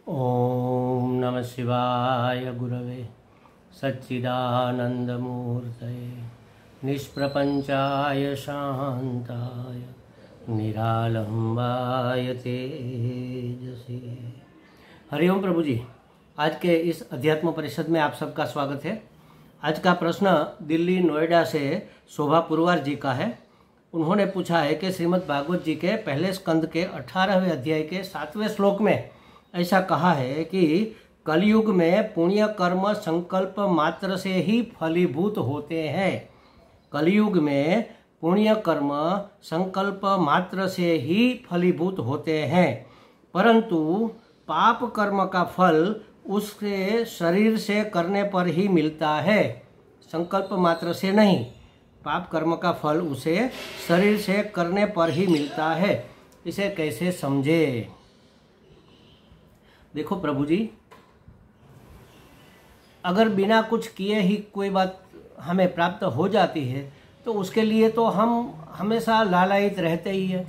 ओम नमः शिवाय गुरवे सच्चिदानंदमूर्तये निष्प्रपंचाय शांताय निरालंबाय तेजसे। हरिओम प्रभु जी, आज के इस अध्यात्म परिषद में आप सबका स्वागत है। आज का प्रश्न दिल्ली नोएडा से शोभा पुरवार जी का है। उन्होंने पूछा है कि श्रीमद् भागवत जी के पहले स्कंद के 18वें अध्याय के 7वें श्लोक में ऐसा कहा है कि कलयुग में पुण्य कर्म संकल्प मात्र से ही फलीभूत होते हैं। कलयुग में पुण्य कर्म संकल्प मात्र से ही फलीभूत होते हैं, परंतु पाप कर्म का फल उसके शरीर से करने पर ही मिलता है, संकल्प मात्र से नहीं। पाप कर्म का फल उसे शरीर से करने पर ही मिलता है। इसे कैसे समझे? देखो प्रभु जी, अगर बिना कुछ किए ही कोई बात हमें प्राप्त हो जाती है तो उसके लिए तो हम हमेशा लालायित रहते ही है।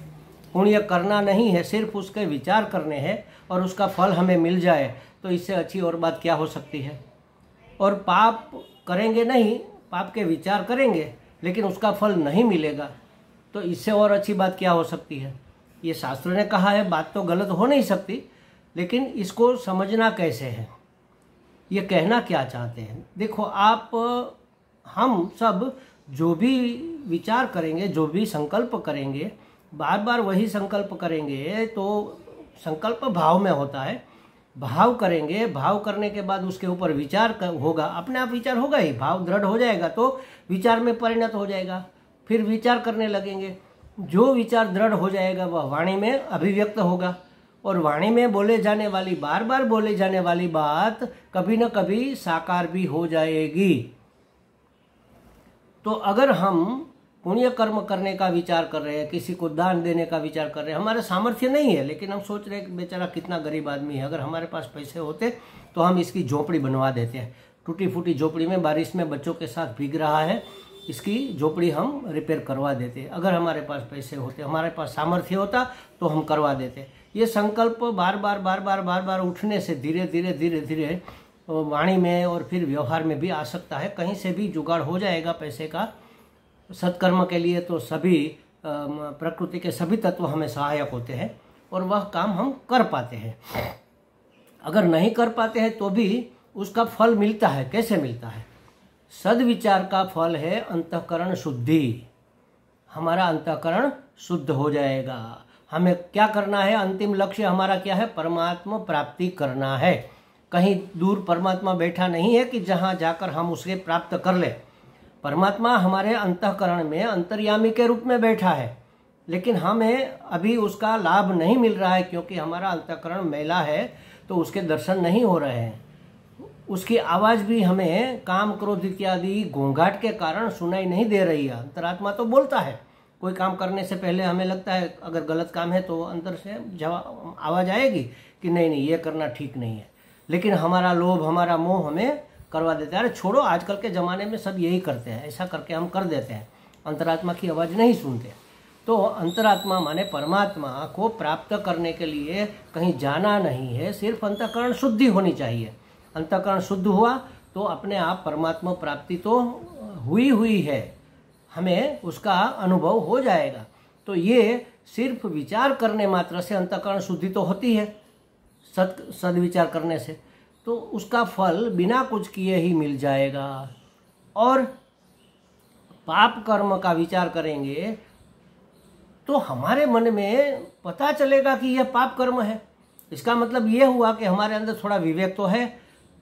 पुण्य करना नहीं है, सिर्फ उसके विचार करने हैं और उसका फल हमें मिल जाए तो इससे अच्छी और बात क्या हो सकती है। और पाप करेंगे नहीं, पाप के विचार करेंगे लेकिन उसका फल नहीं मिलेगा तो इससे और अच्छी बात क्या हो सकती है। ये शास्त्र ने कहा है, बात तो गलत हो नहीं सकती, लेकिन इसको समझना कैसे है, ये कहना क्या चाहते हैं। देखो आप, हम सब जो भी विचार करेंगे, जो भी संकल्प करेंगे, बार बार वही संकल्प करेंगे तो संकल्प भाव में होता है। भाव करेंगे, भाव करने के बाद उसके ऊपर विचार होगा, अपने आप विचार होगा ही, भाव दृढ़ हो जाएगा तो विचार में परिणत हो जाएगा, फिर विचार करने लगेंगे। जो विचार दृढ़ हो जाएगा वह वाणी में अभिव्यक्त होगा और वाणी में बोले जाने वाली, बार बार बोले जाने वाली बात कभी न कभी साकार भी हो जाएगी। तो अगर हम पुण्य कर्म करने का विचार कर रहे हैं, किसी को दान देने का विचार कर रहे हैं, हमारे सामर्थ्य नहीं है लेकिन हम सोच रहे हैं कि बेचारा कितना गरीब आदमी है, अगर हमारे पास पैसे होते तो हम इसकी झोपड़ी बनवा देते हैं। टूटी फूटी झोपड़ी में बारिश में बच्चों के साथ भीग रहा है, इसकी झोपड़ी हम रिपेयर करवा देते। अगर हमारे पास पैसे होते, हमारे पास सामर्थ्य होता तो हम करवा देते। ये संकल्प बार बार उठने से धीरे धीरे वाणी में और फिर व्यवहार में भी आ सकता है। कहीं से भी जुगाड़ हो जाएगा पैसे का। सत्कर्म के लिए तो सभी प्रकृति के सभी तत्व हमें सहायक होते हैं और वह काम हम कर पाते हैं। अगर नहीं कर पाते हैं तो भी उसका फल मिलता है। कैसे मिलता है? सद्विचार का फल है अंतःकरण शुद्धि। हमारा अंतःकरण शुद्ध हो जाएगा। हमें क्या करना है? अंतिम लक्ष्य हमारा क्या है? परमात्मा प्राप्ति करना है। कहीं दूर परमात्मा बैठा नहीं है कि जहां जाकर हम उसे प्राप्त कर ले। परमात्मा हमारे अंतःकरण में अंतर्यामी के रूप में बैठा है, लेकिन हमें अभी उसका लाभ नहीं मिल रहा है क्योंकि हमारा अंतःकरण मैला है, तो उसके दर्शन नहीं हो रहे हैं। उसकी आवाज़ भी हमें काम क्रोध इत्यादि घोंघाट के कारण सुनाई नहीं दे रही है। अंतरात्मा तो बोलता है। कोई काम करने से पहले हमें लगता है अगर गलत काम है तो अंदर से जवाब आवाज़ आएगी कि नहीं ये करना ठीक नहीं है, लेकिन हमारा लोभ, हमारा मोह हमें करवा देते हैं। अरे छोड़ो, आजकल के ज़माने में सब यही करते हैं, ऐसा करके हम कर देते हैं। अंतरात्मा की आवाज़ नहीं सुनते। तो अंतरात्मा माने परमात्मा को प्राप्त करने के लिए कहीं जाना नहीं है, सिर्फ अंतःकरण शुद्धि होनी चाहिए। अंतःकरण शुद्ध हुआ तो अपने आप परमात्मा प्राप्ति तो हुई है, हमें उसका अनुभव हो जाएगा। तो ये सिर्फ विचार करने मात्र से अंतःकरण शुद्धि तो होती है, सद्विचार करने से, तो उसका फल बिना कुछ किए ही मिल जाएगा। और पाप कर्म का विचार करेंगे तो हमारे मन में पता चलेगा कि यह पाप कर्म है। इसका मतलब यह हुआ कि हमारे अंदर थोड़ा विवेक तो है।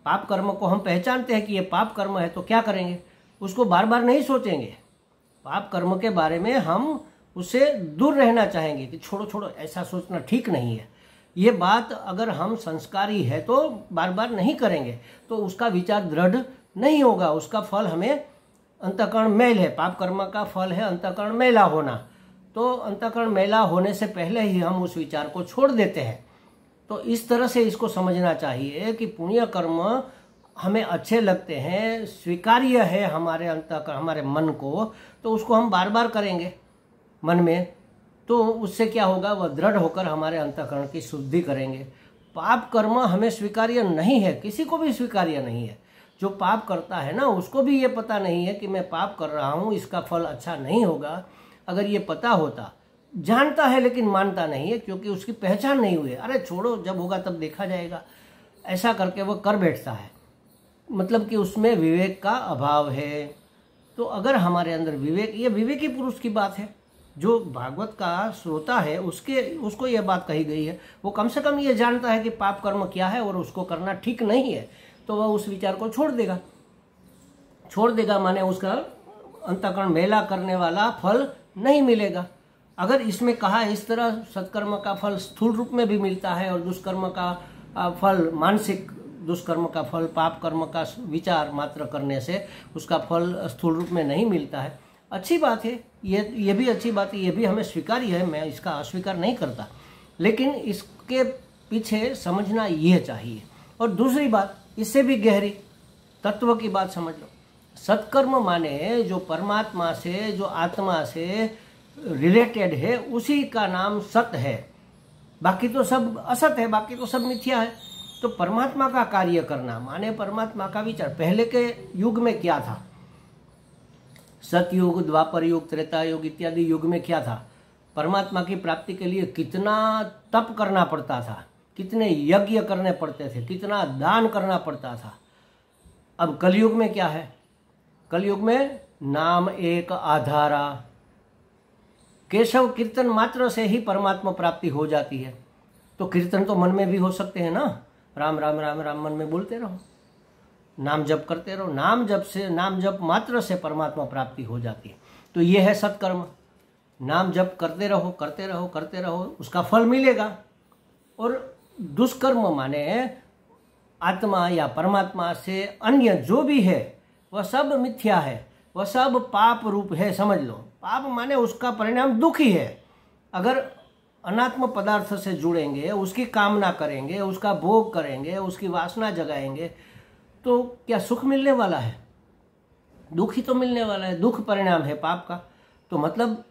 पाप कर्म को हम पहचानते हैं कि यह पाप कर्म है, तो क्या करेंगे? उसको बार बार नहीं सोचेंगे। पाप कर्म के बारे में हम उससे दूर रहना चाहेंगे कि छोड़ो, ऐसा सोचना ठीक नहीं है। ये बात अगर हम संस्कारी है तो बार बार नहीं करेंगे तो उसका विचार दृढ़ नहीं होगा। उसका फल हमें अंतःकरण मैल है। पाप कर्म का फल है अंतःकरण मैला होना। तो अंतःकरण मैला होने से पहले ही हम उस विचार को छोड़ देते हैं। तो इस तरह से इसको समझना चाहिए कि पुण्य कर्म हमें अच्छे लगते हैं, स्वीकार्य है हमारे अंतःकरण, हमारे मन को, तो उसको हम बार बार करेंगे मन में। तो उससे क्या होगा, वह दृढ़ होकर हमारे अंतःकरण की शुद्धि करेंगे। पाप कर्म हमें स्वीकार्य नहीं है, किसी को भी स्वीकार्य नहीं है। जो पाप करता है ना, उसको भी ये पता नहीं है कि मैं पाप कर रहा हूँ, इसका फल अच्छा नहीं होगा। अगर ये पता होता, जानता है लेकिन मानता नहीं है, क्योंकि उसकी पहचान नहीं हुई है। अरे छोड़ो, जब होगा तब देखा जाएगा, ऐसा करके वो कर बैठता है। मतलब कि उसमें विवेक का अभाव है। तो अगर हमारे अंदर विवेक, ये विवेकी पुरुष की बात है, जो भागवत का श्रोता है उसको ये बात कही गई है। वो कम से कम ये जानता है कि पाप कर्म क्या है और उसको करना ठीक नहीं है, तो वह उस विचार को छोड़ देगा। माने उसका अंतःकरण मेला करने वाला फल नहीं मिलेगा। अगर इसमें कहा इस तरह सत्कर्म का फल स्थूल रूप में भी मिलता है और दुष्कर्म का फल, मानसिक दुष्कर्म का फल, पाप कर्म का विचार मात्र करने से उसका फल स्थूल रूप में नहीं मिलता है, अच्छी बात है। ये भी अच्छी बात है, ये भी हमें स्वीकार्य है, मैं इसका अस्वीकार नहीं करता। लेकिन इसके पीछे समझना ये चाहिए। और दूसरी बात, इससे भी गहरी तत्व की बात समझ लो। सत्कर्म माने जो परमात्मा से, जो आत्मा से रिलेटेड है, उसी का नाम सत है। बाकी तो सब असत है, बाकी तो सब मिथ्या है। तो परमात्मा का कार्य करना माने परमात्मा का विचार। पहले के युग में क्या था? सतयुग, द्वापर युग, त्रेता युग इत्यादि युग में क्या था? परमात्मा की प्राप्ति के लिए कितना तप करना पड़ता था, कितने यज्ञ करने पड़ते थे, कितना दान करना पड़ता था। अब कलयुग में क्या है? कलयुग में नाम एक आधारा, केशव कीर्तन मात्र से ही परमात्मा प्राप्ति हो जाती है। तो कीर्तन तो मन में भी हो सकते हैं ना, राम राम राम राम मन में बोलते रहो, नाम जप करते रहो। नाम जप मात्र से परमात्मा प्राप्ति हो जाती है। तो ये है सत्कर्म। नाम जप करते रहो, उसका फल मिलेगा। और दुष्कर्म माने आत्मा या परमात्मा से अन्य जो भी है वह सब मिथ्या है, वह सब पाप रूप है, समझ लो। पाप माने उसका परिणाम दुख ही है। अगर अनात्म पदार्थ से जुड़ेंगे, उसकी कामना करेंगे, उसका भोग करेंगे, उसकी वासना जगाएंगे, तो क्या सुख मिलने वाला है? दुख ही तो मिलने वाला है। दुख परिणाम है पाप का। तो मतलब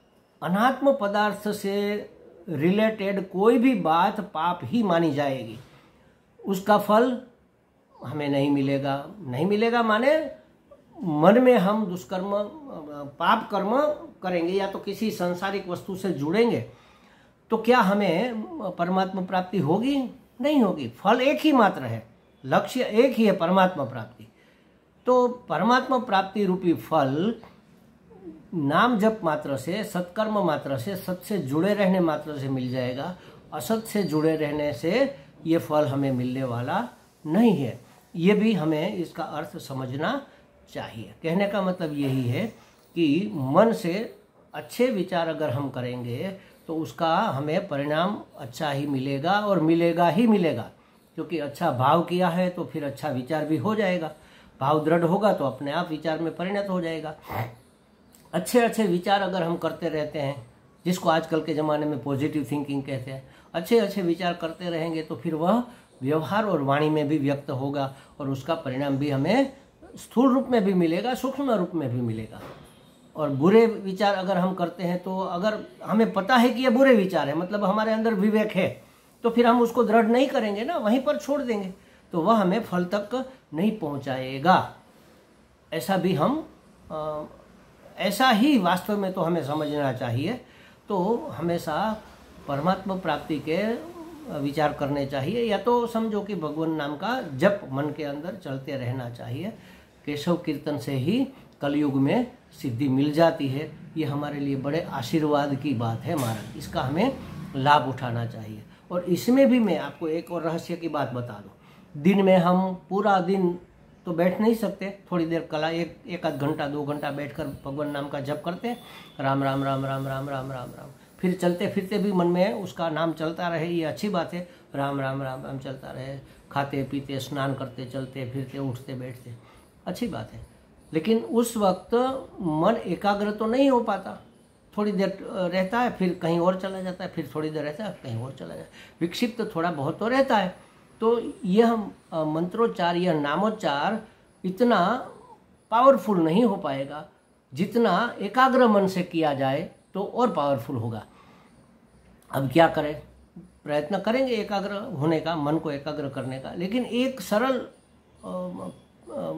अनात्म पदार्थ से रिलेटेड कोई भी बात पाप ही मानी जाएगी। उसका फल हमें नहीं मिलेगा माने मन में हम दुष्कर्म, पाप कर्म करेंगे या तो किसी सांसारिक वस्तु से जुड़ेंगे, तो क्या हमें परमात्मा प्राप्ति होगी? नहीं होगी। फल एक ही मात्र है, लक्ष्य एक ही है, परमात्मा प्राप्ति। तो परमात्मा प्राप्ति रूपी फल नाम जप मात्र से, सत्कर्म मात्र से, सत से जुड़े रहने मात्र से मिल जाएगा। असत से जुड़े रहने से ये फल हमें मिलने वाला नहीं है। ये भी हमें इसका अर्थ समझना चाहिए। कहने का मतलब यही है कि मन से अच्छे विचार अगर हम करेंगे तो उसका हमें परिणाम अच्छा ही मिलेगा, और मिलेगा ही मिलेगा। क्योंकि अच्छा भाव किया है तो फिर अच्छा विचार भी हो जाएगा। भाव दृढ़ होगा तो अपने आप विचार में परिणत हो जाएगा। अच्छे विचार अगर हम करते रहते हैं, जिसको आजकल के ज़माने में पॉजिटिव थिंकिंग कहते हैं, अच्छे विचार करते रहेंगे तो फिर वह व्यवहार और वाणी में भी व्यक्त होगा, और उसका परिणाम भी हमें स्थूल रूप में भी मिलेगा, सूक्ष्म रूप में भी मिलेगा। और बुरे विचार अगर हम करते हैं, तो अगर हमें पता है कि ये बुरे विचार है, मतलब हमारे अंदर विवेक है, तो फिर हम उसको दृढ़ नहीं करेंगे ना, वहीं पर छोड़ देंगे, तो वह हमें फल तक नहीं पहुंचाएगा। ऐसा भी ऐसा ही वास्तव में तो हमें समझना चाहिए। तो हमेशा परमात्मा प्राप्ति के विचार करने चाहिए, या तो समझो कि भगवान नाम का जप मन के अंदर चलते रहना चाहिए। केशव कीर्तन से ही कलयुग में सिद्धि मिल जाती है। ये हमारे लिए बड़े आशीर्वाद की बात है महाराज, इसका हमें लाभ उठाना चाहिए। और इसमें भी मैं आपको एक और रहस्य की बात बता दूं। दिन में हम पूरा दिन तो बैठ नहीं सकते, थोड़ी देर कला एक आध घंटा 2 घंटा बैठकर भगवान नाम का जप करते हैं, राम राम राम राम राम राम राम राम। फिर चलते फिरते भी मन में उसका नाम चलता रहे, ये अच्छी बात है। राम राम राम राम चलता रहे, खाते पीते, स्नान करते, चलते फिरते, उठते बैठते, अच्छी बात है। लेकिन उस वक्त मन एकाग्र तो नहीं हो पाता। थोड़ी देर रहता है, फिर कहीं और चला जाता है, फिर थोड़ी देर रहता है, कहीं और चला जाता है, विक्षिप्त थोड़ा बहुत तो रहता है। तो यह मंत्रोच्चार, यह नामोच्चार इतना पावरफुल नहीं हो पाएगा जितना एकाग्र मन से किया जाए तो और पावरफुल होगा। अब क्या करें? प्रयत्न करेंगे एकाग्र होने का, मन को एकाग्र करने का। लेकिन एक सरल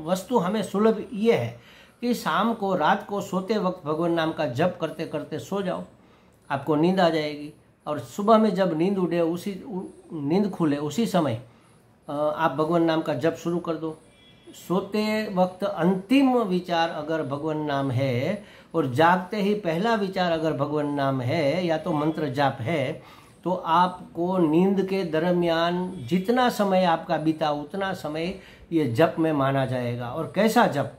वस्तु हमें सुलभ ये है कि शाम को, रात को सोते वक्त भगवान नाम का जप करते करते सो जाओ, आपको नींद आ जाएगी। और सुबह में जब नींद उड़े, नींद खुले उसी समय आप भगवान नाम का जप शुरू कर दो। सोते वक्त अंतिम विचार अगर भगवान नाम है और जागते ही पहला विचार अगर भगवान नाम है या तो मंत्र जाप है, तो आपको नींद के दरमियान जितना समय आपका बीता उतना समय ये जप में माना जाएगा। और कैसा जप?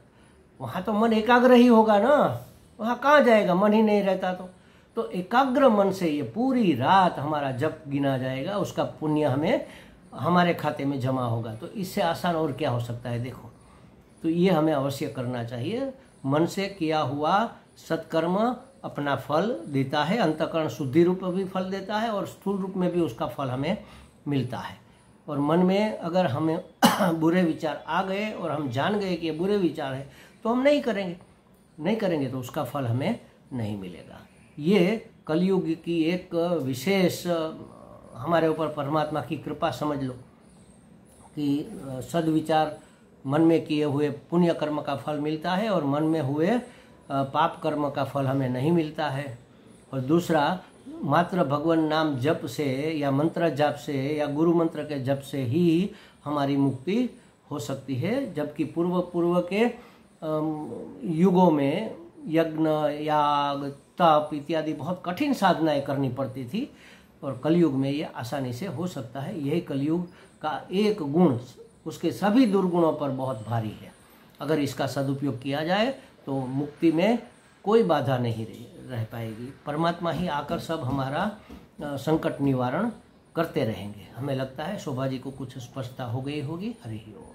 वहाँ तो मन एकाग्र ही होगा ना, वहाँ कहाँ जाएगा, मन ही नहीं रहता तो एकाग्र मन से ये पूरी रात हमारा जप गिना जाएगा, उसका पुण्य हमें हमारे खाते में जमा होगा। तो इससे आसान और क्या हो सकता है? देखो, तो ये हमें अवश्य करना चाहिए। मन से किया हुआ सत्कर्म अपना फल देता है, अंतःकरण शुद्धि रूप में भी फल देता है और स्थूल रूप में भी उसका फल हमें मिलता है। और मन में अगर हमें बुरे विचार आ गए और हम जान गए कि ये बुरे विचार है, तो हम नहीं करेंगे तो उसका फल हमें नहीं मिलेगा। ये कलयुग की एक विशेष हमारे ऊपर परमात्मा की कृपा समझ लो कि सद्विचार मन में किए हुए पुण्य कर्म का फल मिलता है और मन में हुए पाप कर्म का फल हमें नहीं मिलता है। और दूसरा, मात्र भगवान नाम जप से या मंत्र जाप से या गुरु मंत्र के जप से ही हमारी मुक्ति हो सकती है, जबकि पूर्व के युगों में यज्ञ, याग, तप इत्यादि बहुत कठिन साधनाएं करनी पड़ती थी और कलयुग में ये आसानी से हो सकता है। यही कलयुग का एक गुण उसके सभी दुर्गुणों पर बहुत भारी है। अगर इसका सदुपयोग किया जाए तो मुक्ति में कोई बाधा नहीं रह पाएगी। परमात्मा ही आकर सब हमारा संकट निवारण करते रहेंगे। हमें लगता है शोभा जी को कुछ स्पष्टता हो गई होगी। हरि ओम।